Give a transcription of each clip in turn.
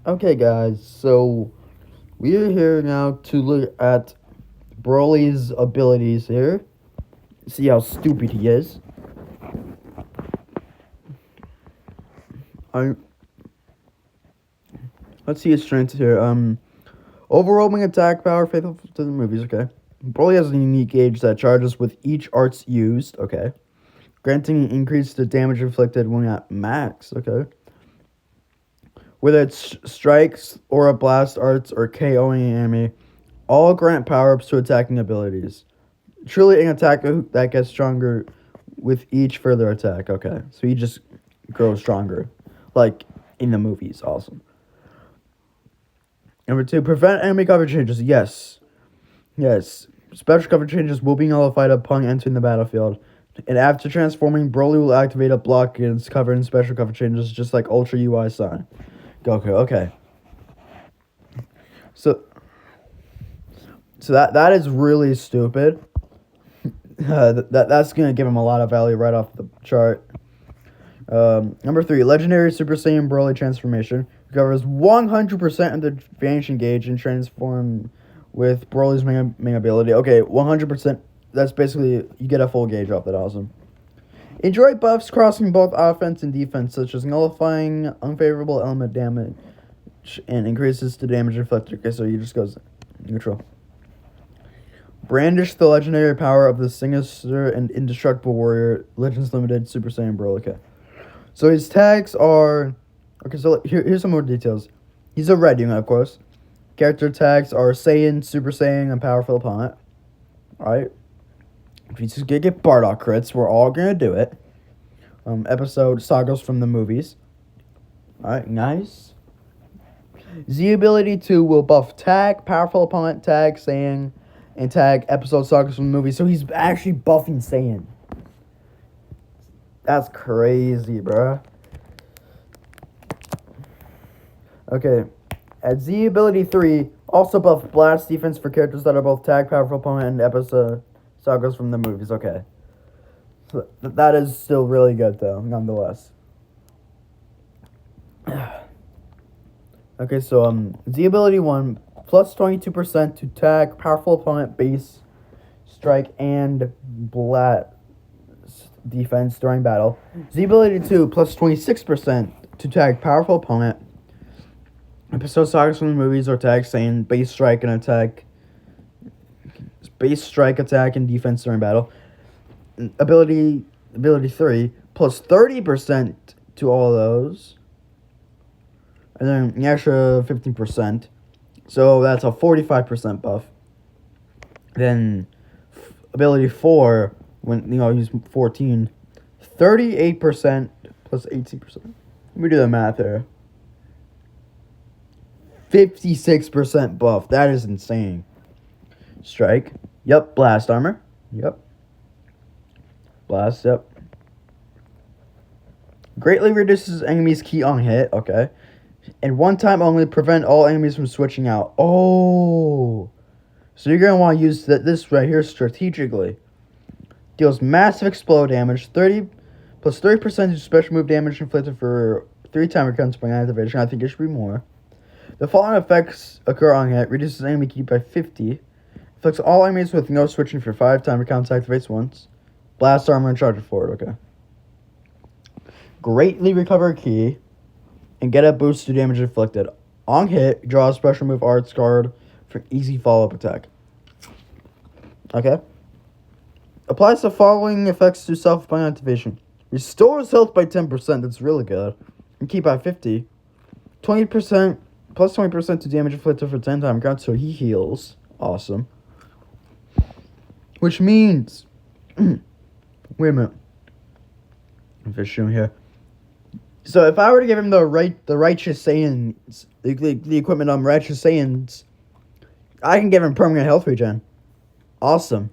Okay, guys, so we are here now to look at Broly's abilities here. See how stupid he is. I Let's see his strengths here. Overwhelming attack power, faithful to the movies. Okay. Broly has a unique gauge that charges with each arts used. Okay. Granting an increase to damage inflicted when at max. Okay. Whether it's strikes, aura blast arts, or KOing an enemy, all grant power ups to attacking abilities. Truly an attack that gets stronger with each further attack. Okay, so he just grows stronger, like in the movies. Awesome. Number two, prevent enemy cover changes. Yes. Special cover changes will be nullified upon entering the battlefield. And after transforming, Broly will activate a block against cover and special cover changes, just like Ultra UI Sign. Goku. Okay. So that is really stupid. That's gonna give him a lot of value right off the chart. Number three, legendary Super Saiyan Broly transformation recovers 100% of the vanishing gauge and transform with Broly's main ability. Okay, 100%. That's basically you get a full gauge off that. Awesome. Enjoy buffs crossing both offense and defense, such as nullifying unfavorable element damage and increases the damage inflicted. Okay, so he just goes neutral. Brandish the legendary power of the sinister and indestructible warrior, Legends Limited Super Saiyan Broly. Okay. So his tags are... Okay, so here's some more details. He's a red unit, of course. Character tags are Saiyan, Super Saiyan, and Powerful Opponent. Alright. If he's just gonna get Bardock crits, we're all gonna do it. Episode sagas from the movies. Alright, nice. Z ability 2 will buff tag, Powerful Opponent, tag, Saiyan, and tag episode sagas from the movie. So he's actually buffing Saiyan. That's crazy, bruh. Okay. At Z ability 3, also buff blast defense for characters that are both tag, Powerful Opponent, and episode sagas from the movies. Okay. So that is still really good, though, nonetheless. Okay, so Z ability 1, plus 22% to tag, Powerful Opponent, base, strike, and blast defense during battle. Z ability 2, plus 26% to tag, Powerful Opponent, episode sagas from the movies, or tag Saiyan, base strike and attack, base strike, attack, and defense during battle. Ability 3, plus 30% to all of those. And then the extra 15%. So that's a 45% buff. Then ability 4, when he's 14, 38% plus 18%. Let me do the math here. 56% buff. That is insane. Strike. Yep. Blast armor. Yep. Blast. Yep. Greatly reduces enemies' ki on hit. Okay. And one time only, prevent all enemies from switching out. Oh. So you're going to want to use this right here strategically. Deals massive explode damage. 30 plus 30% of special move damage inflicted for 3 timer counts by activation. I think it should be more. The following effects occur on hit. Reduces enemy ki by 50. Afflicts all enemies with no switching for 5 timer counts. Activates once. Blast armor and charge it forward. Okay. Greatly recover ki. And get a boost to damage inflicted. On hit, draw a special move arts card for easy follow-up attack. Okay. Applies the following effects to self upon activation. Restores health by 10%. That's really good. And keep by 50. 20%. Plus 20% to damage inflicted for 10 time counts, so he heals. Awesome. Which means... wait a minute. If it's shown here. So if I were to give him the Righteous Saiyans, the equipment on Righteous Saiyans, I can give him permanent health regen. Awesome.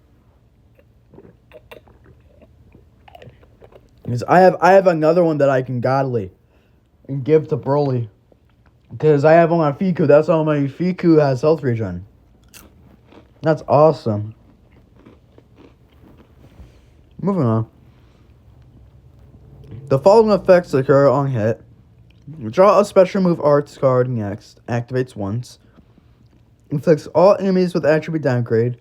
Because I have another one that I can godly and give to Broly. Because I have one on Fiku. That's all my Fiku has health regen. That's awesome. Moving on. The following effects occur on hit. Draw a special move arts card next. Activates once. Inflicts all enemies with attribute downgrade.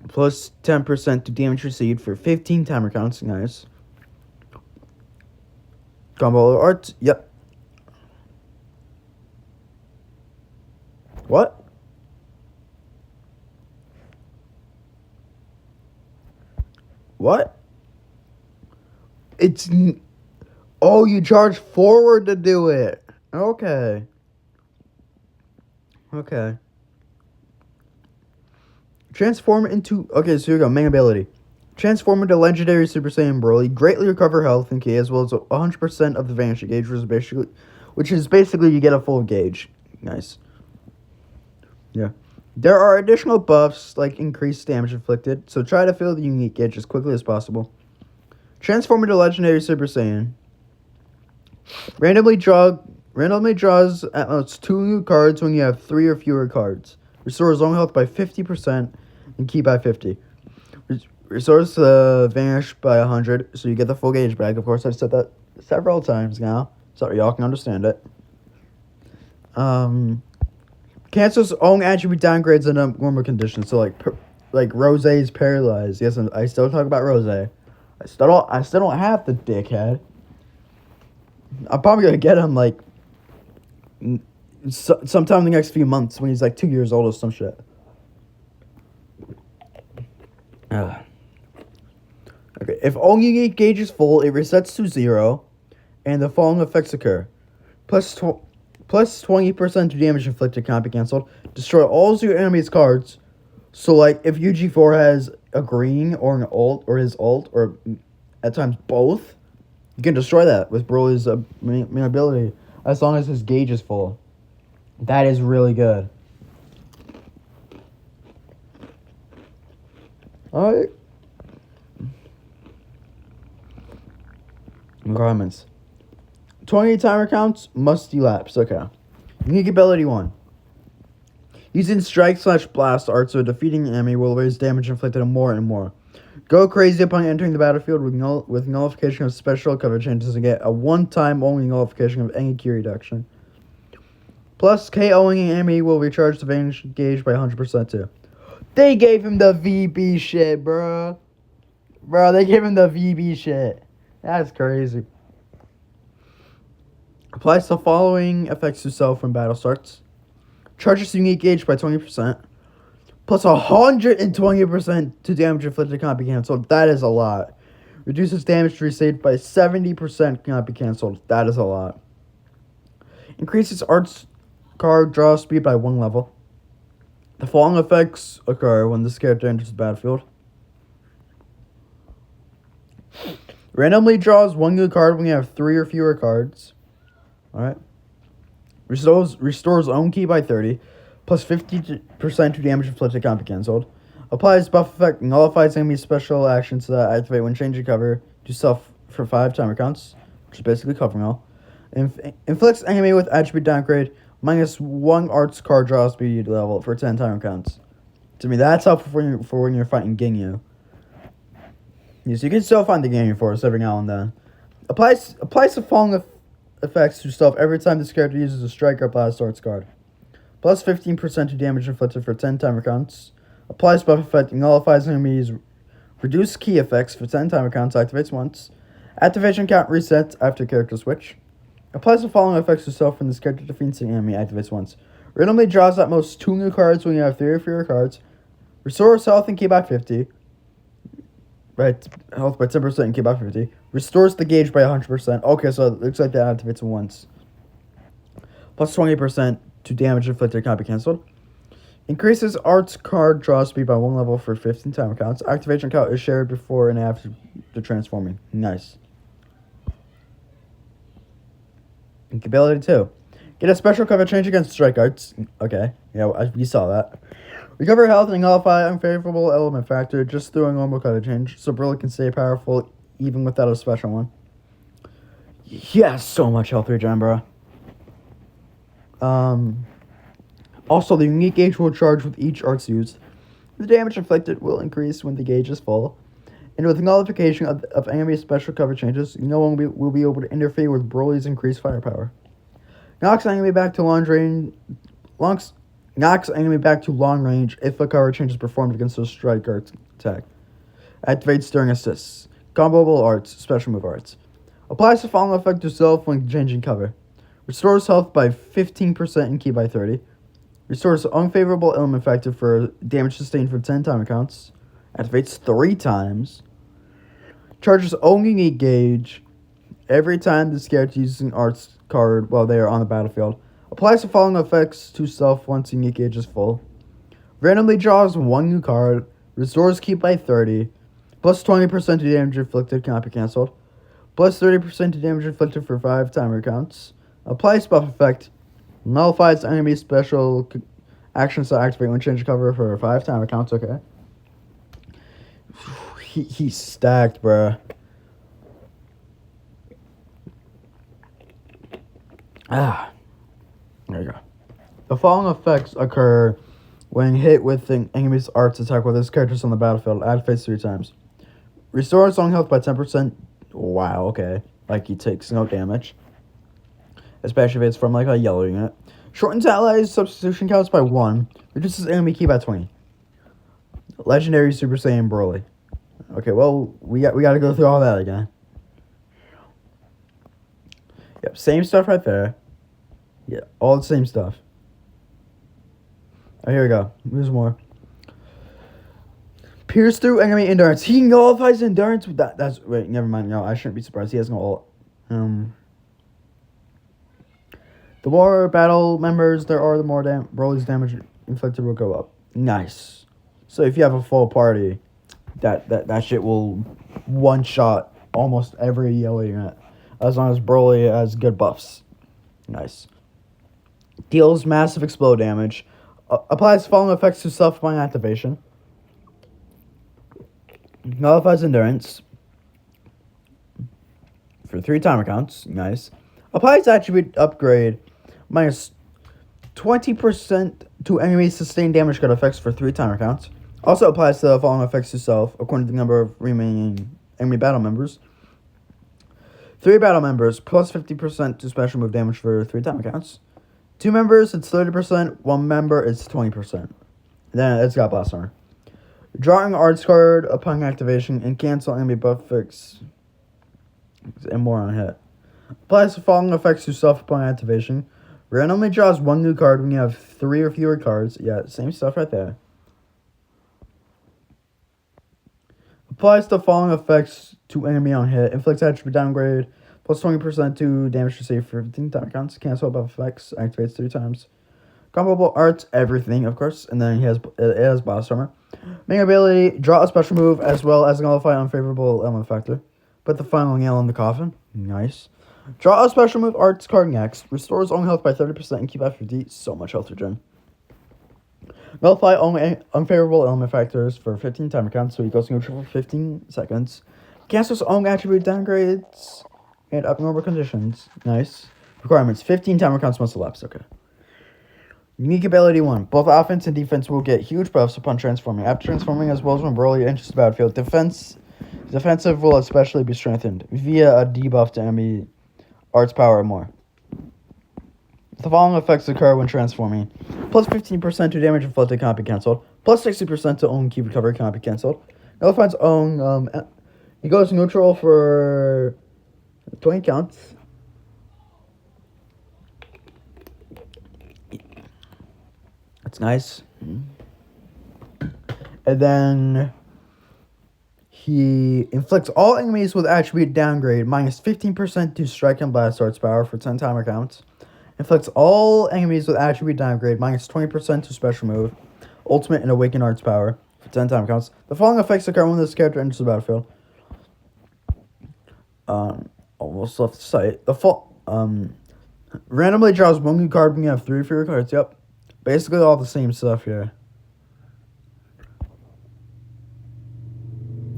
Plus 10% to damage received for 15 timer counts. Nice. Combo arts. Yep. What? What? It's... Oh, you charge forward to do it. Okay. Okay. Transform into... Okay, so here we go. Main ability. Transform into Legendary Super Saiyan Broly. Greatly recover health and Ki, as well as 100% of the Vanishing Gauge, which is basically you get a full gauge. Nice. Yeah. There are additional buffs, like increased damage inflicted, so try to fill the unique gauge as quickly as possible. Transform into Legendary Super Saiyan. Randomly draws at most 2 new cards when you have 3 or fewer cards. Restores own health by 50% and Ki by 50. Restores Vanish by 100, so you get the full gauge back. Of course, I've said that several times now, so y'all can understand it. Cancels own attribute downgrades in normal conditions, so like Rose's paralyzed. Yes, I still talk about Rose. I still don't have the dickhead. I'm probably gonna get him like sometime in the next few months when he's like 2 years old or some shit. Okay, if all unique gauge is full, it resets to 0, and the following effects occur: plus 20% to damage inflicted cannot be canceled. Destroy all your enemy's cards. So like if UG4 has a green or an ult or his ult or at times both, you can destroy that with Broly's main ability as long as his gauge is full. That is really good. Alright. Requirements. 20 timer counts must elapse. Okay. Unique ability 1. Using strike/blast art, so defeating an enemy will raise damage inflicted more and more. Go crazy upon entering the battlefield with nullification of special cover changes and get a one-time only nullification of any key reduction. Plus, KOing an enemy will recharge the Vanish gauge by 100% too. They gave him the VB shit, bro. Bro, they gave him the VB shit. That's crazy. Applies the following effects to self when battle starts. Charges unique gauge by 20%. Plus 120% to damage inflicted cannot be cancelled. That is a lot. Reduces damage received by 70% cannot be cancelled. That is a lot. Increases arts card draw speed by 1 level. The following effects occur when this character enters the battlefield. Randomly draws 1 new card when you have 3 or fewer cards. Alright. Restores own Ki by 30. Plus 50% to damage inflicted cannot be cancelled. Applies buff effect, nullifies enemy special actions that activate when changing cover to self for 5 timer counts, which is basically covering all. Inflicts enemy with attribute downgrade minus 1 arts card draw speed level for 10 timer counts. To me, that's helpful for when you're fighting Ginyu. Yes, you can still find the Ginyu Force every now and then. Applies the following effects to self every time this character uses a strike or blast arts card. Plus 15% to damage inflicted for 10 timer counts. Applies buff effect, nullifies enemies. Reduce Ki effects for 10 timer counts, activates once. Activation count resets after character switch. Applies the following effects to self when this character defeats an enemy, activates once. Randomly draws at most 2 new cards when you have 3 or fewer cards. Restores health and Ki by 50. Right, health by 10% and Ki by 50. Restores the gauge by 100%. Okay, so it looks like that activates once. Plus 20% to damage inflicted cannot be cancelled. Increases arts card draw speed by 1 level for 15 timer counts. Activation count is shared before and after the transforming. Nice. Ability 2. Get a special cover change against strike arts. Okay, yeah, we saw that. Recover health and nullify unfavorable element factor just through a normal cover change, so Broly can stay powerful even without a special one. Yeah, so much health regen, bro. Also, the unique gauge will charge with each arts used. The damage inflicted will increase when the gauge is full. And with nullification of enemy special cover changes, no one will be able to interfere with Broly's increased firepower. Knocks enemy back to long range. Knocks enemy back to long range if a cover change is performed against a strike or attack. Activates during assists. Comboable arts, special move arts. Applies the following effect to self when changing cover. Restores health by 15% and ki by 30. Restores unfavorable element factor for damage sustained for 10 timer counts. Activates 3 times. Charges own unique gauge every time this character uses an arts card while they are on the battlefield. Applies the following effects to self once unique gauge is full. Randomly draws 1 new card. Restores ki by 30. Plus 20% to damage inflicted cannot be cancelled. Plus 30% to damage inflicted for 5 timer counts. Applies buff effect. Nullifies enemy special actions to activate when changing cover for 5 timer counts. Okay. He's stacked, bruh. There you go. The following effects occur when hit with the enemy's arts attack with this character's on the battlefield. Activates 3 times. Restores own health by 10%. Wow, okay. Like he takes no damage. Especially if it's from like a yellow unit. Shortens allies' substitution counts by 1. Reduces enemy ki by 20. Legendary Super Saiyan Broly. Okay, well, we got to go through all that again. Yep, same stuff right there. Yeah, all the same stuff. Oh, here we go. There's more. Pierce through enemy endurance. He nullifies endurance with that. That's wait, never mind. No, I shouldn't be surprised. He has no ult. The more battle members there are, the more Broly's damage inflicted will go up. Nice. So if you have a full party, that shit will one shot almost every yellow unit, as long as Broly has good buffs. Nice. Deals massive explode damage. Applies following effects to self upon activation. Nullifies endurance for 3 timer counts. Nice. Applies attribute upgrade minus 20% to enemy sustained damage card effects for 3 timer counts. Also applies the following effects to self according to the number of remaining enemy battle members. 3 battle members plus 50% to special move damage for 3 timer counts. 2 members, it's 30%. 1 member, it's 20%. Then it's got Blast Armor. Drawing arts card upon activation and cancel enemy buff fix and more on hit. Applies the following effects to self upon activation. Randomly draws 1 new card when you have 3 or fewer cards. Yeah, same stuff right there. Applies the following effects to enemy on hit. Inflicts attribute downgrade. Plus 20% to damage received for 15 time counts. Cancel buff effects. Activates 3 times. Comboable arts, everything, of course. And then it has Blast Armor. Main ability, draw a special move as well as nullify unfavorable element factor. Put the final nail in the coffin. Nice. Draw a special move arts card next. Restores own health by 30% and keep at 50. So much health regen. Nullify only unfavorable element factors for 15 timer counts, so he goes neutral for 15 seconds. Cancels own attribute downgrades and abnormal conditions. Nice. Requirements, 15 timer counts must elapse. Okay. Unique ability 1. Both offense and defense will get huge buffs upon transforming. After transforming, as well as when Broly enters the battlefield, defensive will especially be strengthened via a debuff to enemy arts power and more. The following effects occur when transforming. Plus 15% to damage inflicted cannot be cancelled. Plus 60% to own key recovery cannot be cancelled. Nullifies own. He goes neutral for 20 counts. That's nice. And then he inflicts all enemies with attribute downgrade minus 15% to strike and blast arts power for 10 timer counts. Inflicts all enemies with attribute downgrade minus 20% to special move, ultimate and awaken arts power for 10 timer counts. The following effects occur when this character enters the battlefield. Almost left the site. Randomly draws 1 new card when you have 3 fewer cards. Yep. Basically all the same stuff here.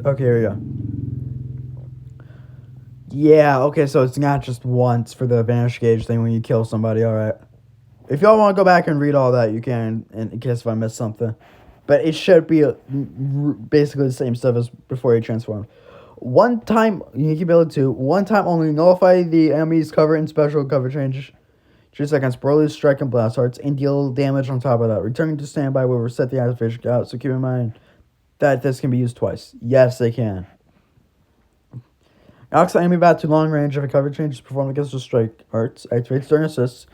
Okay, here we go. Yeah, okay, so it's not just once for the vanish gauge thing when you kill somebody, alright. If y'all want to go back and read all that, you can, in case if I missed something. but it should be basically the same stuff as before he transformed. One time, unique ability 2, one time only, nullify the enemy's cover and special cover change. 3 seconds, Broly's strike and blast hearts, and deal damage on top of that. Returning to standby will reset the activation count, so keep in mind that this can be used twice. Yes, they can. Knocks the enemy back to long range if a cover change is performed against the strike arts. Activates during assists.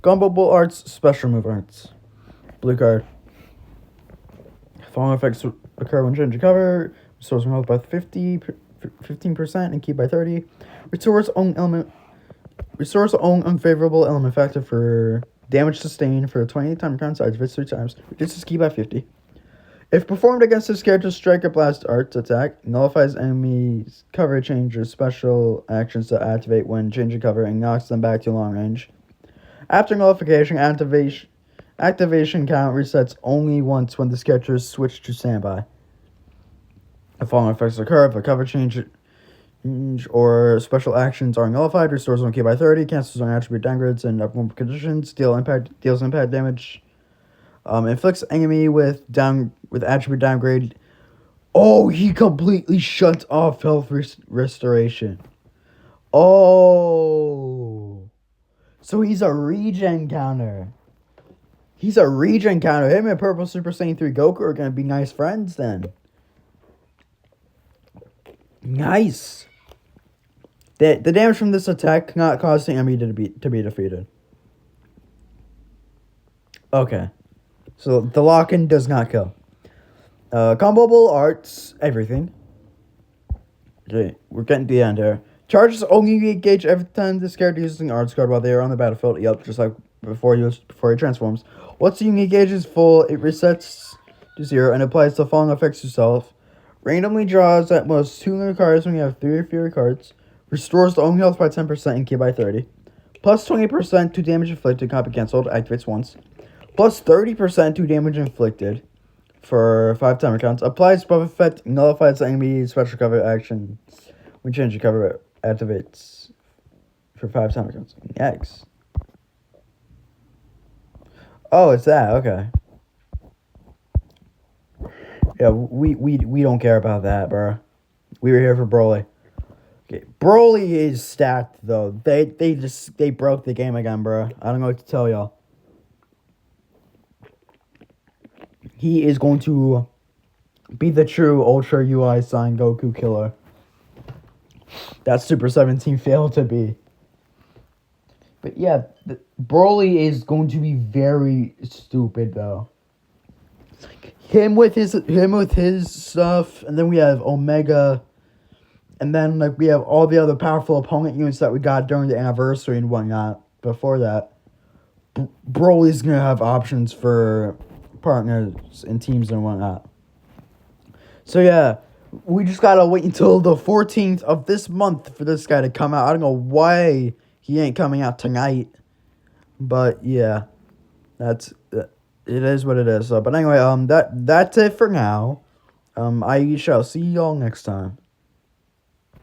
Comboable arts, special move arts. Blue card. Following effects occur when changing cover. Restores health by 15% and keep by 30. Restores own unfavorable element factor for damage sustained for 28 time counts. Activates 3 times. Reduces key by 50. If performed against this character's strike or blast arts attack, nullifies enemies' cover changes special actions to activate when changing cover and knocks them back to long range. After nullification, activation count resets only once when this character is switched to standby. The following effects occur if a cover change or special actions are nullified, restores 1 key by 30, cancels on attribute downgrades and abnormal conditions, deals impact damage. Inflicts enemy with attribute downgrade. Oh, he completely shuts off health restoration. Oh. So he's a regen counter. Him and Purple Super Saiyan 3 Goku are going to be nice friends then. Nice. The damage from this attack cannot cause the enemy to be defeated. Okay. So the lock-in does not kill. Comboable arts, everything. Okay, we're getting to the end here. Charges only gauge every time this character uses an arts card while they are on the battlefield. Yep, just like before he transforms. Once the unique gauge is full, it resets to 0 and applies the following effects to self. Randomly draws at most 2 new cards when you have 3 or fewer cards. Restores the own health by 10% and key by 30. Plus 20% to damage inflicted, copy cancelled, activates once. Plus 30% to damage inflicted for 5 timer counts. Applies buff effect, nullifies enemy special cover actions. When changing cover, activates for 5 timer counts. Yikes. Oh, it's that, okay. Yeah, we don't care about that, bro. We were here for Broly. Okay, Broly is stacked though. They broke the game again, bro. I don't know what to tell y'all. He is going to be the true Ultra UI Sign Goku killer. That Super 17 failed to be. But yeah, Broly is going to be very stupid though. Him with his stuff, and then we have Omega, and then like we have all the other powerful opponent units that we got during the anniversary and whatnot. Before that, Broly's gonna have options for partners and teams and whatnot. So yeah, we just gotta wait until the 14th of this month for this guy to come out. I don't know why he ain't coming out tonight, but yeah, it is what it is. So, but anyway, that's it for now. I shall see y'all next time.